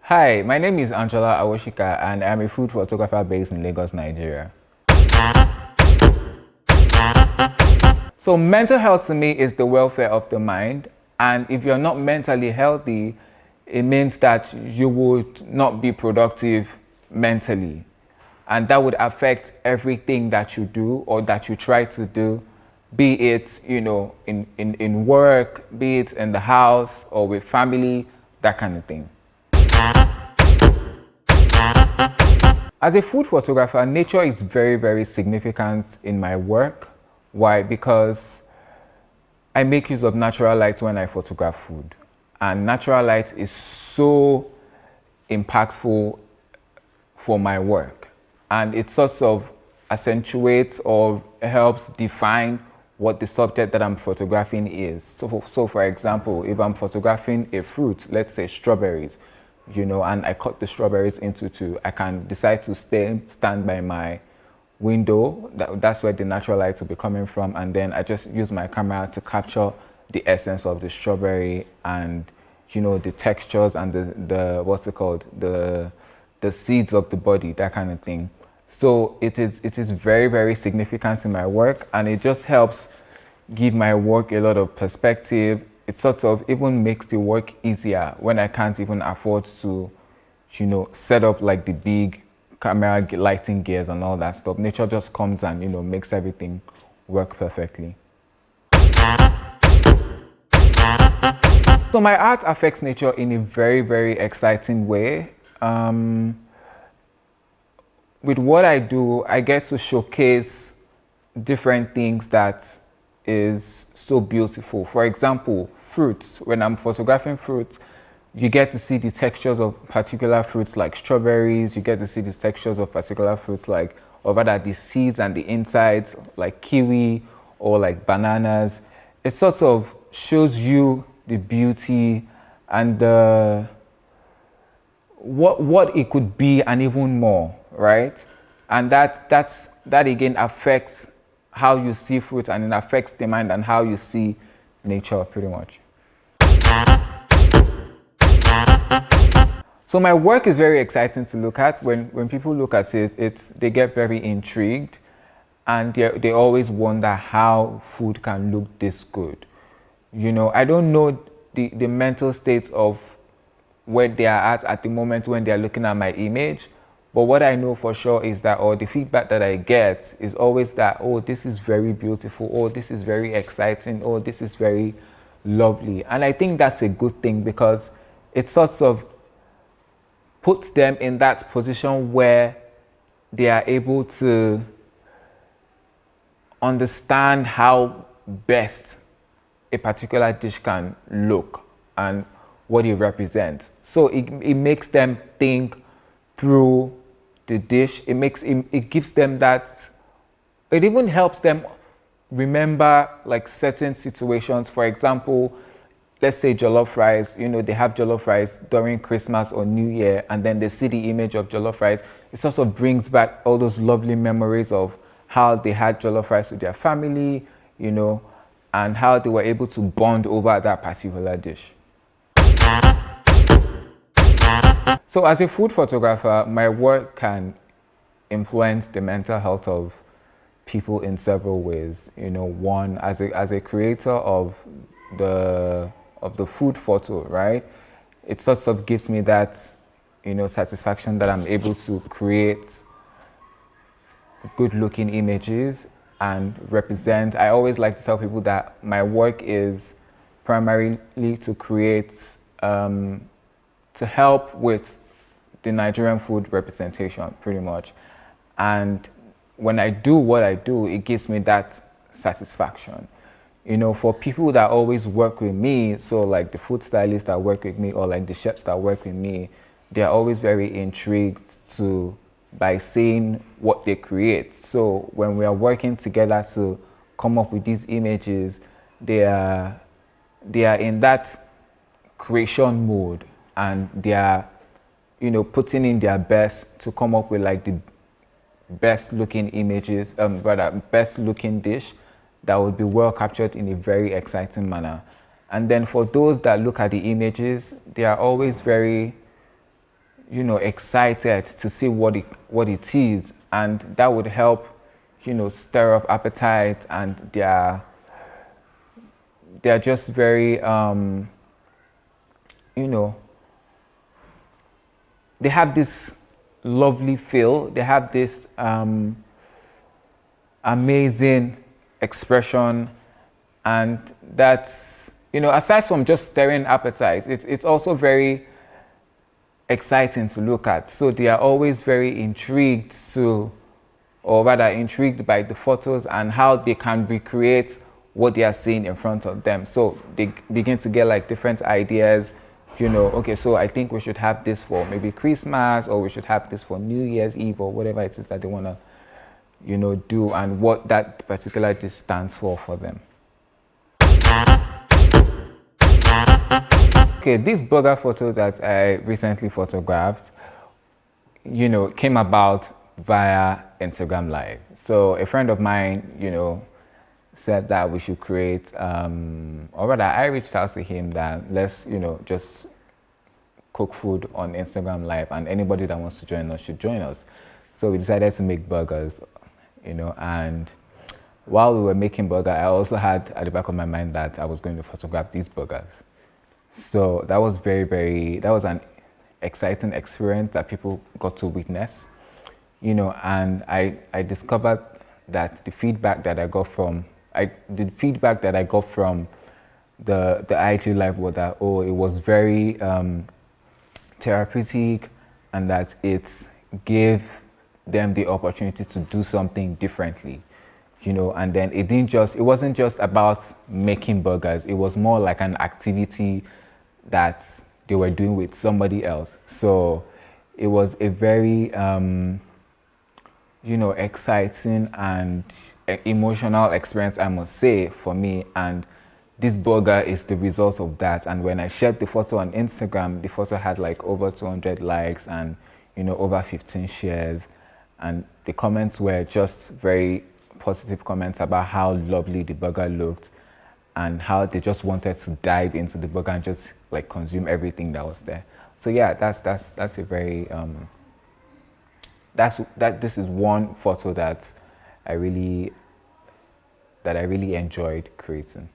Hi, my name is Anjola Awosika and I'm a food photographer based in Lagos, Nigeria. So mental health to me is the welfare of the mind, and if you're not mentally healthy, it means that you would not be productive mentally, and that would affect everything that you do or that you try to do, be it in work, be it in the house or with family, that kind of thing. As a food photographer, nature is very, very significant in my work. Why? Because I make use of natural light when I photograph food. And natural light is so impactful for my work. And it sort of accentuates or helps define what the subject that I'm photographing is. So for example, if I'm photographing a fruit, let's say strawberries, and I cut the strawberries into two, I can decide to stand by my window. That's where the natural light will be coming from, and then I just use my camera to capture the essence of the strawberry and the textures and the what's it called, the seeds of the body, that kind of thing. So it is very, very significant in my work, and it just helps give my work a lot of perspective. It sort of even makes the work easier when I can't even afford to, set up like the big camera lighting gears and all that stuff. Nature just comes and, makes everything work perfectly. So my art affects nature in a very, very exciting way. With what I do, I get to showcase different things that is so beautiful. For example, fruits. When I'm photographing fruits, you get to see the textures of particular fruits like strawberries. You get to see the textures of particular fruits or rather the seeds and the insides like kiwi or like bananas. It sort of shows you the beauty and what it could be and even more, right? And that again affects how you see fruit, and it affects the mind and how you see nature pretty much. So my work is very exciting to look at. When people look at it, they get very intrigued, and they always wonder how food can look this good. I don't know the mental states of where they are at the moment when they're looking at my image. But what I know for sure is that, or the feedback that I get is always that, oh, this is very beautiful, oh, this is very exciting, oh, this is very lovely. And I think that's a good thing, because it sort of puts them in that position where they are able to understand how best a particular dish can look and what it represents. So it makes them think through the dish. It gives them that. It even helps them remember like certain situations. For example, let's say jollof rice. They have jollof rice during Christmas or New Year, and then they see the image of jollof rice. It sort of brings back all those lovely memories of how they had jollof rice with their family, and how they were able to bond over that particular dish. So as a food photographer, my work can influence the mental health of people in several ways. One, as a creator of the food photo, right? It sort of gives me that, satisfaction that I'm able to create good looking images and represent. I always like to tell people that my work is primarily to create, to help with the Nigerian food representation, pretty much. And when I do what I do, it gives me that satisfaction. For people that always work with me, so like the food stylists that work with me or like the chefs that work with me, they're always very intrigued by seeing what they create. So when we are working together to come up with these images, they are in that creation mode, and they are putting in their best to come up with like the best looking images, rather best looking dish that would be well captured in a very exciting manner. And then for those that look at the images, they are always very excited to see what it is, and that would help, stir up appetite, and they're just very, they have this lovely feel. They have this amazing expression, and that's, aside from just stirring appetite, it's also very exciting to look at. So they are always very intrigued intrigued by the photos and how they can recreate what they are seeing in front of them. So they begin to get like different ideas, okay, so I think we should have this for maybe Christmas, or we should have this for New Year's Eve, or whatever it is that they want to, do, and what that particular dish stands for them. Okay, this burger photo that I recently photographed, came about via Instagram Live. So a friend of mine, said that we should create, or rather I reached out to him that let's, just cook food on Instagram Live, and anybody that wants to join us should join us. So we decided to make burgers, and while we were making burger, I also had at the back of my mind that I was going to photograph these burgers. So that was that was an exciting experience that people got to witness, and I discovered that the feedback that I got from the IG Live was that, it was very therapeutic, and that it gave them the opportunity to do something differently, and then it wasn't just about making burgers. It was more like an activity that they were doing with somebody else. So it was a very exciting and emotional experience, I must say, for me. And this burger is the result of that. And when I shared the photo on Instagram, the photo had like over 200 likes and over 15 shares, and the comments were just very positive comments about how lovely the burger looked, and how they just wanted to dive into the burger and just like consume everything that was there. So yeah, that's a very this is one photo that I really enjoyed creating.